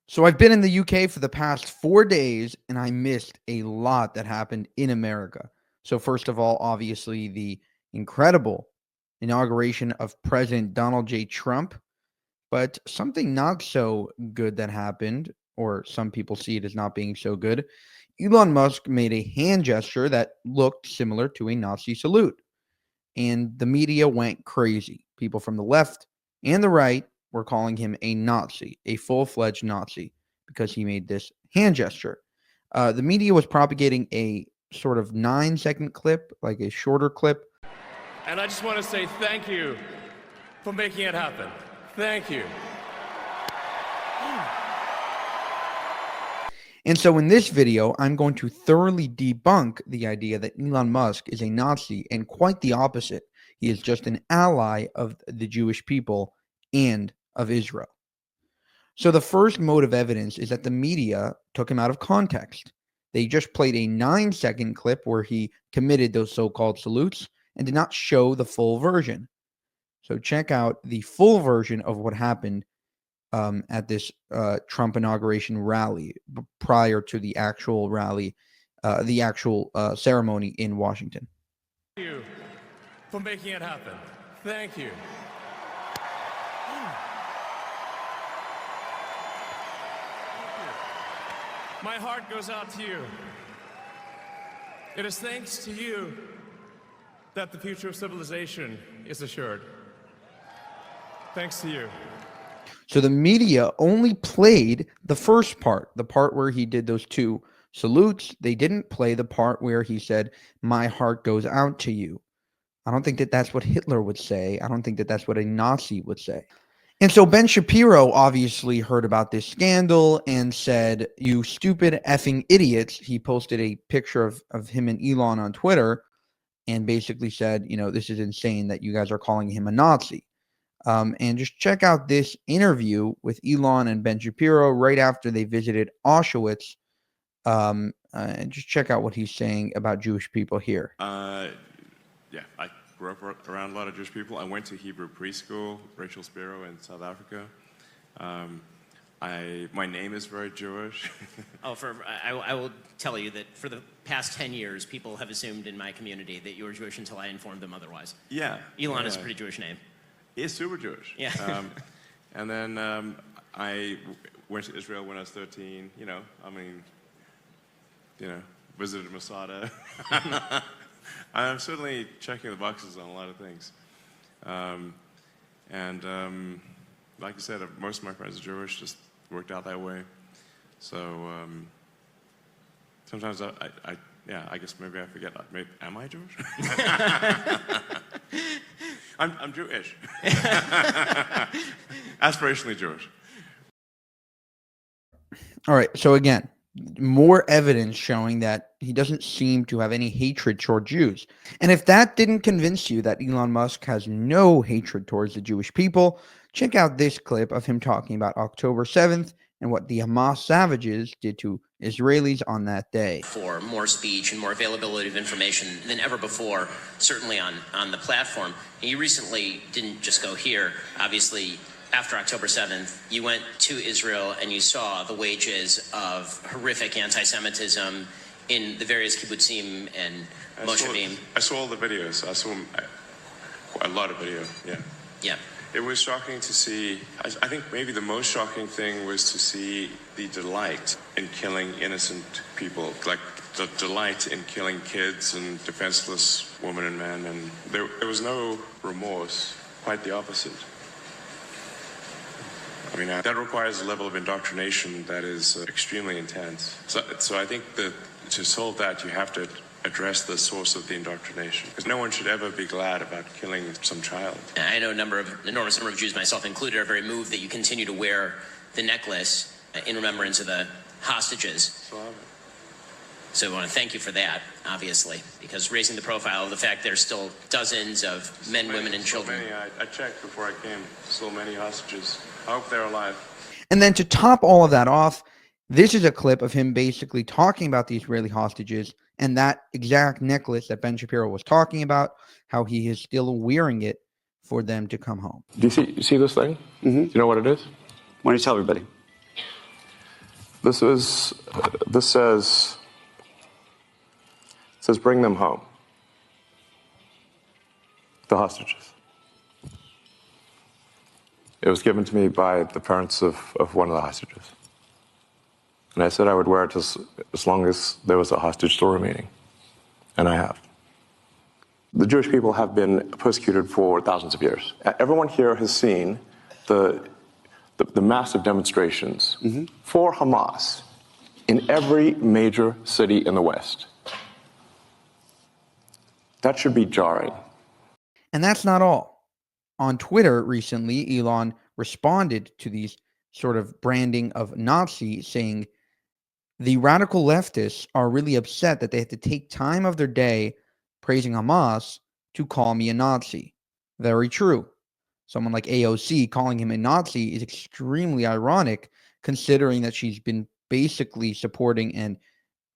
So I've been in the UK for the past 4 days, and I missed a lot that happened in America. So first of all, obviously the incredible inauguration of President Donald J. Trump, but something not so good that happened, or some people see it as not being so good. Elon Musk made a hand gesture that looked similar to a Nazi salute, and the media went crazy. People from the left and the right were calling him a Nazi, a full-fledged Nazi, because he made this hand gesture. The media was propagating a sort of 9-second clip, like a shorter clip. And I just want to say thank you for making it happen. Thank you. And so in this video, I'm going to thoroughly debunk the idea that Elon Musk is a Nazi, and quite the opposite. He is just an ally of the Jewish people and of Israel. So the first mode of evidence is that the media took him out of context. They just played a 9-second clip where he committed those so-called salutes and did not show the full version. So check out the full version of what happened at this Trump inauguration rally prior to the actual rally, ceremony in Washington. Thank you for making it happen. Thank you. My heart goes out to you. It is thanks to you that the future of civilization is assured. Thanks to you. So the media only played the first part, the part where he did those two salutes. They didn't play the part where he said, "My heart goes out to you." I don't think that that's what Hitler would say. I don't think that that's what a Nazi would say. And so Ben Shapiro obviously heard about this scandal and said, "You stupid effing idiots." He posted a picture of him and Elon on Twitter and basically said, "This is insane that you guys are calling him a Nazi." And just check out this interview with Elon and Ben Shapiro right after they visited Auschwitz. And just check out what he's saying about Jewish people here. Yeah, I grew up around a lot of Jewish people. I went to Hebrew preschool, Rachel Spiro in South Africa. My name is very Jewish. I will tell you that for the past 10 years, people have assumed in my community that you were Jewish until I informed them otherwise. Yeah. Elon is a pretty Jewish name. He is super Jewish. Yeah. And then I went to Israel when I was 13. Visited Masada. I'm certainly checking the boxes on a lot of things. Like I said, most of my friends are Jewish, just worked out that way. So sometimes I guess maybe I forget. Am I Jewish? I'm Jewish. Aspirationally Jewish. All right. So again, more evidence showing that he doesn't seem to have any hatred toward Jews. And if that didn't convince you that Elon Musk has no hatred towards the Jewish people, check out this clip of him talking about October 7th and what the Hamas savages did to Israelis on that day. For more speech and more availability of information than ever before, certainly on the platform. And you recently didn't just go here, obviously. After October 7th, you went to Israel and you saw the wages of horrific anti-Semitism in the various kibbutzim and moshavim. I saw all the videos. I saw a lot of video, yeah. Yeah. It was shocking to see. I think maybe the most shocking thing was to see the delight in killing innocent people, like the delight in killing kids and defenseless women and men. And there was no remorse, quite the opposite. I mean, that requires a level of indoctrination that is extremely intense. So I think that to solve that, you have to address the source of the indoctrination. Because no one should ever be glad about killing some child. I know an enormous number of Jews, myself included, are very moved that you continue to wear the necklace in remembrance of the hostages. So I want to thank you for that, obviously, because raising the profile of the fact there's still dozens of men, women, and children. I checked before I came. So many hostages. I hope they're alive. And then to top all of that off, this is a clip of him basically talking about the Israeli hostages and that exact necklace that Ben Shapiro was talking about, how he is still wearing it for them to come home. Do you see this thing? Mm-hmm. Do you know what it is? Why don't you tell everybody? This says bring them home. The hostages. It was given to me by the parents of one of the hostages. And I said I would wear it as long as there was a hostage still remaining. And I have. The Jewish people have been persecuted for thousands of years. Everyone here has seen the massive demonstrations for Hamas in every major city in the West. That should be jarring. And that's not all. On Twitter recently, Elon responded to these sort of branding of Nazi, saying the radical leftists are really upset that they have to take time of their day praising Hamas to call me a Nazi. Very true. Someone like AOC calling him a Nazi is extremely ironic, considering that she's been basically supporting and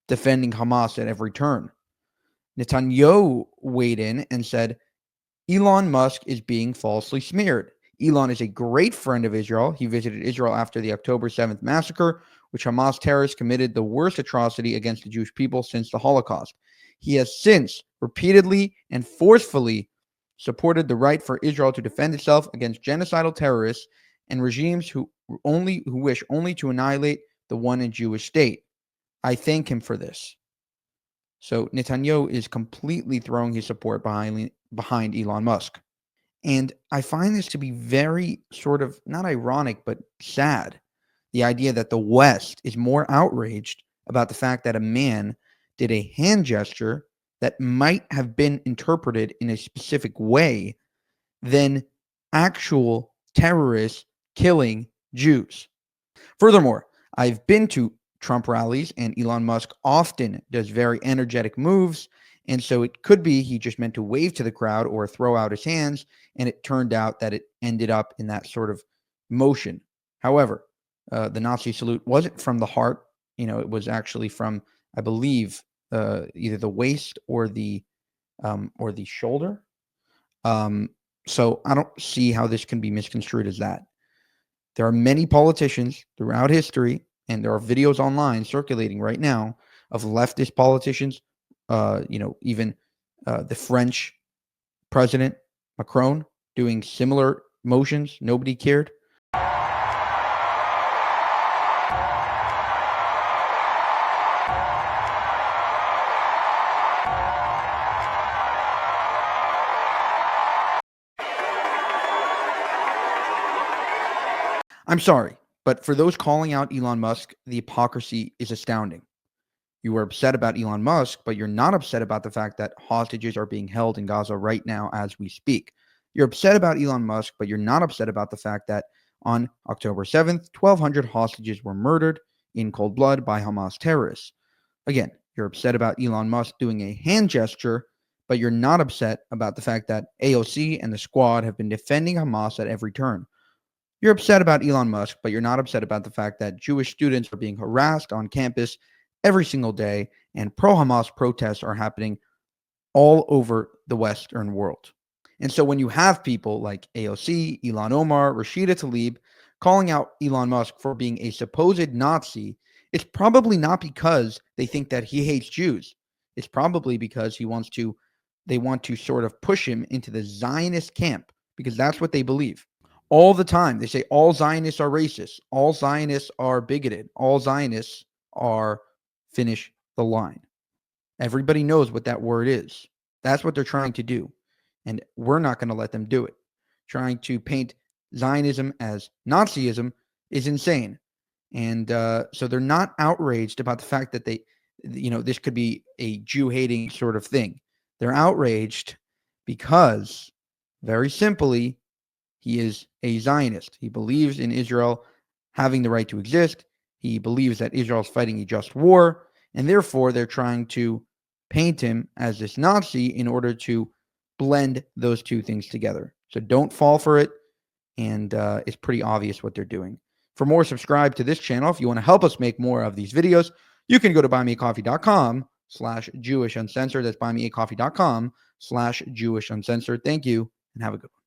defending Hamas at every turn. Netanyahu weighed in and said, Elon Musk is being falsely smeared. Elon is a great friend of Israel. He visited Israel after the October 7th massacre, which Hamas terrorists committed the worst atrocity against the Jewish people since the Holocaust. He has since repeatedly and forcefully supported the right for Israel to defend itself against genocidal terrorists and regimes who wish only to annihilate the one Jewish state. I thank him for this. So Netanyahu is completely throwing his support behind Elon Musk. And I find this to be very sort of not ironic, but sad. The idea that the West is more outraged about the fact that a man did a hand gesture that might have been interpreted in a specific way than actual terrorists killing Jews. Furthermore, I've been to Trump rallies, and Elon Musk often does very energetic moves. And so it could be he just meant to wave to the crowd or throw out his hands, and it turned out that it ended up in that sort of motion. However, the Nazi salute wasn't from the heart. It was actually from, I believe, either the waist or the shoulder. So I don't see how this can be misconstrued as that. There are many politicians throughout history, and there are videos online circulating right now of leftist politicians, even the French president, Macron, doing similar motions. Nobody cared. I'm sorry, but for those calling out Elon Musk, the hypocrisy is astounding. You are upset about Elon Musk, but you're not upset about the fact that hostages are being held in Gaza right now as we speak. You're upset about Elon Musk, but you're not upset about the fact that on October 7th, 1,200 hostages were murdered in cold blood by Hamas terrorists. Again, you're upset about Elon Musk doing a hand gesture, but you're not upset about the fact that AOC and the squad have been defending Hamas at every turn. You're upset about Elon Musk, but you're not upset about the fact that Jewish students are being harassed on campus every single day, and pro-Hamas protests are happening all over the Western world. And so when you have people like AOC, Ilhan Omar, Rashida Tlaib calling out Elon Musk for being a supposed Nazi, it's probably not because they think that he hates Jews. It's probably because they want to sort of push him into the Zionist camp, because that's what they believe. All the time, they say all Zionists are racist, all Zionists are bigoted, all Zionists are finish the line. Everybody knows what that word is. That's what they're trying to do. And we're not going to let them do it. Trying to paint Zionism as Nazism is insane. And so they're not outraged about the fact that this could be a Jew-hating sort of thing. They're outraged because, very simply, he is a Zionist. He believes in Israel having the right to exist. He believes that Israel is fighting a just war, and therefore they're trying to paint him as this Nazi in order to blend those two things together. So don't fall for it, and it's pretty obvious what they're doing. For more, subscribe to this channel. If you want to help us make more of these videos, you can go to buymeacoffee.com/Jewish Uncensored. That's buymeacoffee.com/Jewish Uncensored. Thank you, and have a good one.